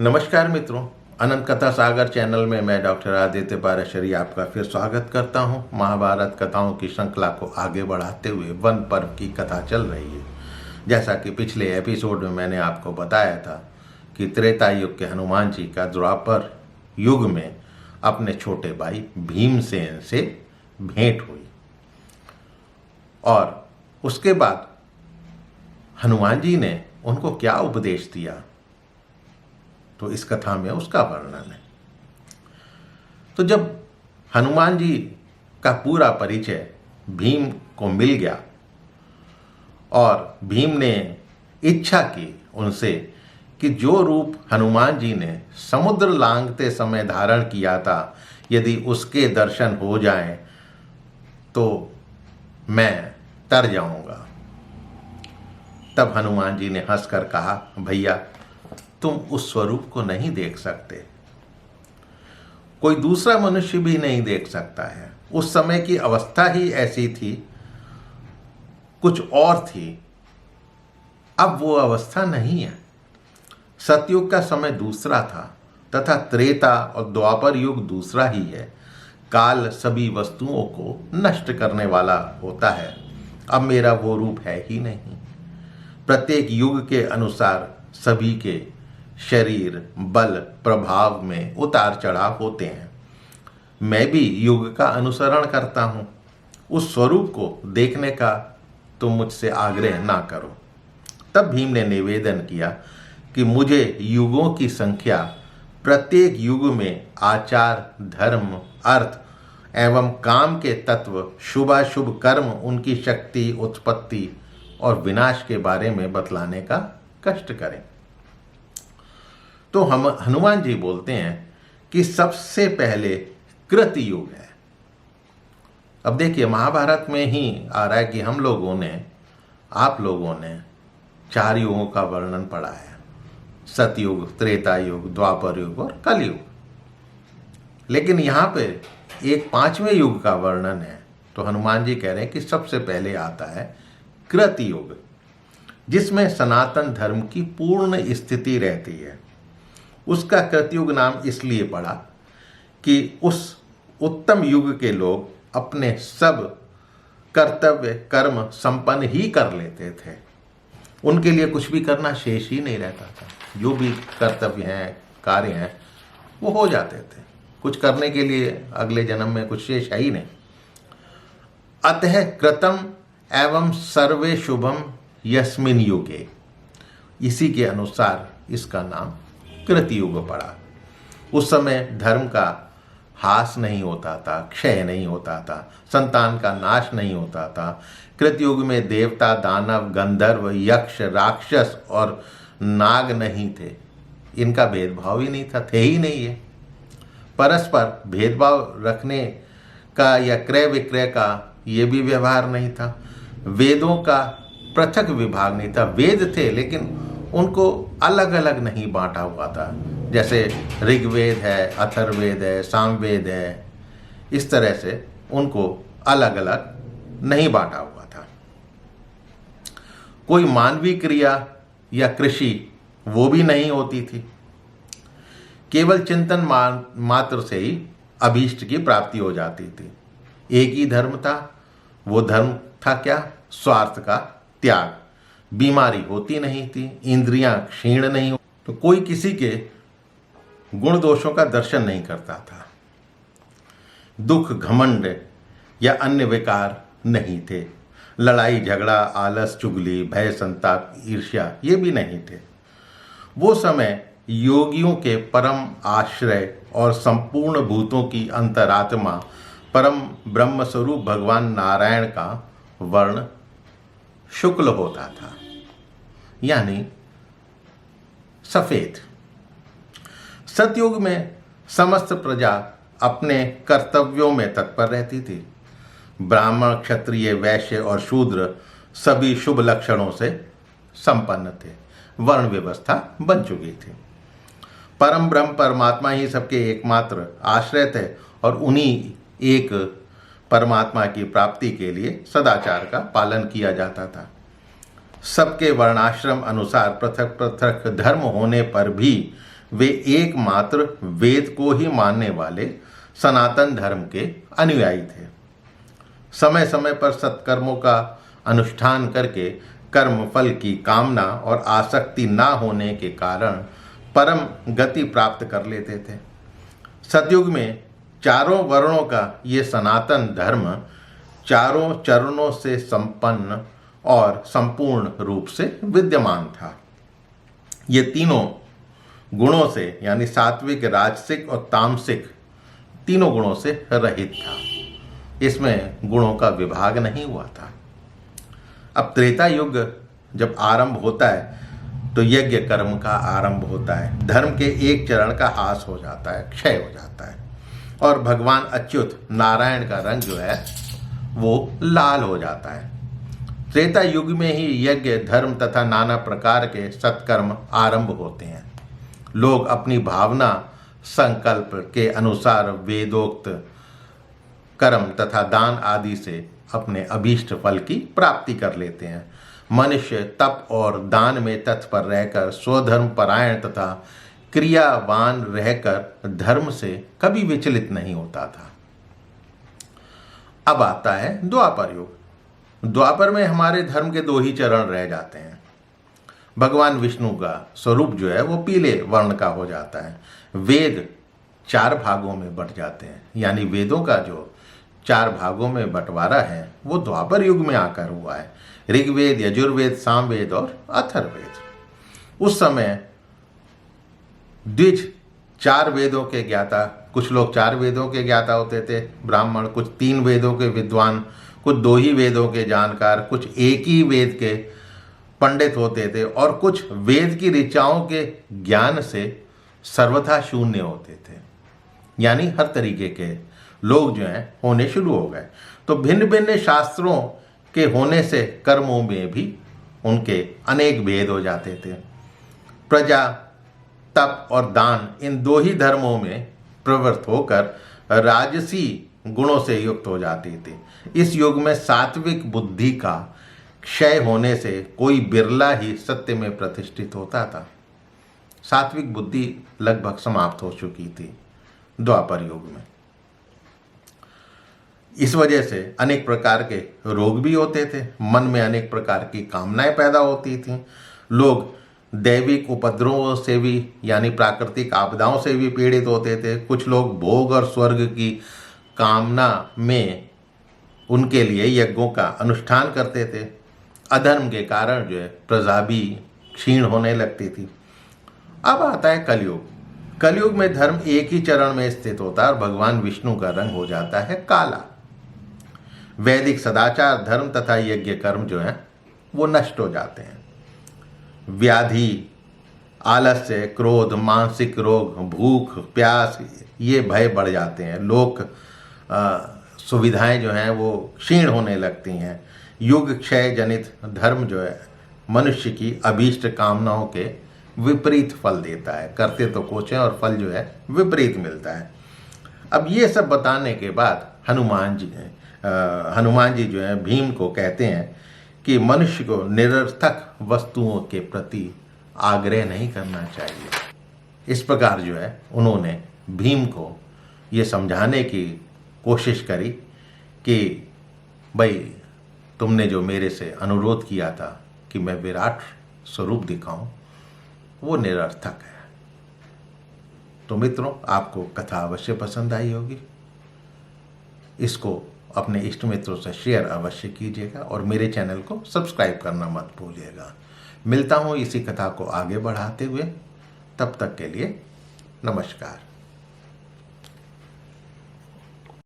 नमस्कार मित्रों, अनंत कथा सागर चैनल में मैं डॉक्टर आदित्य पाराशरी आपका फिर स्वागत करता हूं। महाभारत कथाओं की श्रृंखला को आगे बढ़ाते हुए वन पर्व की कथा चल रही है। जैसा कि पिछले एपिसोड में मैंने आपको बताया था कि त्रेता युग के हनुमान जी का द्वापर युग में अपने छोटे भाई भीमसेन से भेंट हुई और उसके बाद हनुमान जी ने उनको क्या उपदेश दिया, तो इस कथा में उसका वर्णन है। तो जब हनुमान जी का पूरा परिचय भीम को मिल गया और भीम ने इच्छा की उनसे कि जो रूप हनुमान जी ने समुद्र लांघते समय धारण किया था, यदि उसके दर्शन हो जाएं तो मैं तर जाऊंगा। तब हनुमान जी ने हंसकर कहा, भैया तुम उस स्वरूप को नहीं देख सकते, कोई दूसरा मनुष्य भी नहीं देख सकता है। उस समय की अवस्था ही ऐसी थी, कुछ और थी, अब वो अवस्था नहीं है। सतयुग का समय दूसरा था तथा त्रेता और द्वापर युग दूसरा ही है। काल सभी वस्तुओं को नष्ट करने वाला होता है। अब मेरा वो रूप है ही नहीं। प्रत्येक युग के अनुसार सभी के शरीर बल प्रभाव में उतार चढ़ाव होते हैं। मैं भी युग का अनुसरण करता हूँ। उस स्वरूप को देखने का तुम मुझसे आग्रह ना करो। तब भीम ने निवेदन किया कि मुझे युगों की संख्या, प्रत्येक युग में आचार धर्म अर्थ एवं काम के तत्व, शुभाशुभ कर्म, उनकी शक्ति, उत्पत्ति और विनाश के बारे में बतलाने का कष्ट करें। तो हम हनुमान जी बोलते हैं कि सबसे पहले कृत युग है। अब देखिए, महाभारत में ही आ रहा है कि हम लोगों ने, आप लोगों ने 4 युगों का वर्णन पढ़ा है। सतयुग, त्रेता युग, द्वापर युग और कलयुग। लेकिन यहाँ पे एक 5वें युग का वर्णन है। तो हनुमान जी कह रहे हैं कि सबसे पहले आता है कृत युग, जिसमें सनातन धर्म की पूर्ण स्थिति रहती है। उसका कृतयुग नाम इसलिए पड़ा कि उस उत्तम युग के लोग अपने सब कर्तव्य कर्म संपन्न ही कर लेते थे। उनके लिए कुछ भी करना शेष ही नहीं रहता था। जो भी कर्तव्य हैं, कार्य हैं, वो हो जाते थे। कुछ करने के लिए अगले जन्म में कुछ शेष है ही नहीं। अतः कृतम एवं सर्वे शुभम यस्मिन युगे, इसी के अनुसार इसका नाम कृतयुग पड़ा। उस समय धर्म का हास नहीं होता था, क्षय नहीं होता था, संतान का नाश नहीं होता था। कृतयुग में देवता, दानव, गंधर्व, यक्ष, राक्षस और नाग नहीं थे। इनका भेदभाव ही नहीं था, थे ही नहीं है। परस्पर भेदभाव रखने का या क्रय विक्रय का ये भी व्यवहार नहीं था। वेदों का पृथक विभाग नहीं था। वेद थे लेकिन उनको अलग अलग नहीं बांटा हुआ था। जैसे ऋग्वेद है, अथर्ववेद है, सामवेद है, इस तरह से उनको अलग अलग नहीं बांटा हुआ था। कोई मानवीय क्रिया या कृषि वो भी नहीं होती थी। केवल चिंतन मात्र से ही अभीष्ट की प्राप्ति हो जाती थी। एक ही धर्म था। वो धर्म था क्या? स्वार्थ का त्याग। बीमारी होती नहीं थी, इंद्रियां क्षीण नहीं, तो कोई किसी के गुण दोषों का दर्शन नहीं करता था। दुख, घमंड या अन्य विकार नहीं थे। लड़ाई झगड़ा, आलस, चुगली, भय, संताप, ईर्ष्या ये भी नहीं थे। वो समय योगियों के परम आश्रय और संपूर्ण भूतों की अंतरात्मा परम ब्रह्म स्वरूप भगवान नारायण का वर्ण शुक्ल होता था, यानी सफेद। सतयुग में समस्त प्रजा अपने कर्तव्यों में तत्पर रहती थी। ब्राह्मण, क्षत्रिय, वैश्य और शूद्र सभी शुभ लक्षणों से संपन्न थे। वर्ण व्यवस्था बन चुकी थी। परम ब्रह्म परमात्मा ही सबके एकमात्र आश्रय थे और उन्हीं एक परमात्मा की प्राप्ति के लिए सदाचार का पालन किया जाता था। सबके वर्णाश्रम अनुसार पृथक पृथक धर्म होने पर भी वे एकमात्र वेद को ही मानने वाले सनातन धर्म के अनुयायी थे। समय समय पर सत्कर्मों का अनुष्ठान करके कर्म फल की कामना और आसक्ति ना होने के कारण परम गति प्राप्त कर लेते थे। सतयुग में चारों वर्णों का ये सनातन धर्म चारों चरणों से संपन्न और संपूर्ण रूप से विद्यमान था। ये तीनों गुणों से यानी सात्विक, राजसिक और तामसिक तीनों गुणों से रहित था। इसमें गुणों का विभाग नहीं हुआ था। अब त्रेता युग जब आरंभ होता है तो यज्ञ कर्म का आरंभ होता है। धर्म के एक चरण का हास हो जाता है, क्षय हो जाता है और भगवान अच्युत नारायण का रंग जो है वो लाल हो जाता है। त्रेता युग में ही यज्ञ, धर्म तथा नाना प्रकार के सत्कर्म आरंभ होते हैं। लोग अपनी भावना संकल्प के अनुसार वेदोक्त कर्म तथा दान आदि से अपने अभीष्ट फल की प्राप्ति कर लेते हैं। मनुष्य तप और दान में तत्पर रहकर स्वधर्म परायण तथा क्रियावान रहकर धर्म से कभी विचलित नहीं होता था। अब आता है द्वापर युग। द्वापर में हमारे धर्म के दो ही चरण रह जाते हैं। भगवान विष्णु का स्वरूप जो है वो पीले वर्ण का हो जाता है। वेद 4 भागों में बंट जाते हैं, यानी वेदों का जो 4 भागों में बंटवारा है वो द्वापर युग में आकर हुआ है। ऋग्वेद, यजुर्वेद, सामवेद और अथर्ववेद। उस समय द्विज 4 वेदों के ज्ञाता, कुछ लोग 4 वेदों के ज्ञाता होते थे ब्राह्मण, कुछ 3 वेदों के विद्वान, कुछ 2 ही वेदों के जानकार, कुछ एक ही वेद के पंडित होते थे और कुछ वेद की ऋचाओं के ज्ञान से सर्वथा शून्य होते थे। यानी हर तरीके के लोग जो हैं होने शुरू हो गए। तो भिन्न भिन्न शास्त्रों के होने से कर्मों में भी उनके अनेक भेद हो जाते थे। प्रजा, तप और दान इन 2 ही धर्मों में प्रवृत्त होकर राजसी गुणों से युक्त हो जाती थी। इस युग में सात्विक बुद्धि का क्षय होने से कोई बिरला ही सत्य में प्रतिष्ठित होता था। सात्विक बुद्धि लगभग समाप्त हो चुकी थी द्वापर युग में। इस वजह से अनेक प्रकार के रोग भी होते थे, मन में अनेक प्रकार की कामनाएं पैदा होती थीं। लोग दैविक उपद्रवों से भी यानी प्राकृतिक आपदाओं से भी पीड़ित होते थे। कुछ लोग भोग और स्वर्ग की कामना में उनके लिए यज्ञों का अनुष्ठान करते थे। अधर्म के कारण जो है प्रजा भी क्षीण होने लगती थी। अब आता है कलयुग। कलयुग में धर्म एक ही चरण में स्थित होता है और भगवान विष्णु का रंग हो जाता है काला। वैदिक सदाचार, धर्म तथा यज्ञ कर्म जो है वो नष्ट हो जाते हैं। व्याधि, आलस्य, क्रोध, मानसिक रोग, भूख, प्यास ये भय बढ़ जाते हैं। लोक सुविधाएं जो हैं वो क्षीण होने लगती हैं। युग क्षय जनित धर्म जो है मनुष्य की अभीष्ट कामनाओं के विपरीत फल देता है। करते तो कुछ है और फल जो है विपरीत मिलता है। अब ये सब बताने के बाद हनुमान जी जो है भीम को कहते हैं कि मनुष्य को निरर्थक वस्तुओं के प्रति आग्रह नहीं करना चाहिए। इस प्रकार जो है उन्होंने भीम को ये समझाने की कोशिश करी कि भाई तुमने जो मेरे से अनुरोध किया था कि मैं विराट स्वरूप दिखाऊं वो निरर्थक है। तो मित्रों, आपको कथा अवश्य पसंद आई होगी। इसको अपने इष्ट मित्रों से शेयर अवश्य कीजिएगा और मेरे चैनल को सब्सक्राइब करना मत भूलिएगा। मिलता हूँ इसी कथा को आगे बढ़ाते हुए। तब तक के लिए नमस्कार।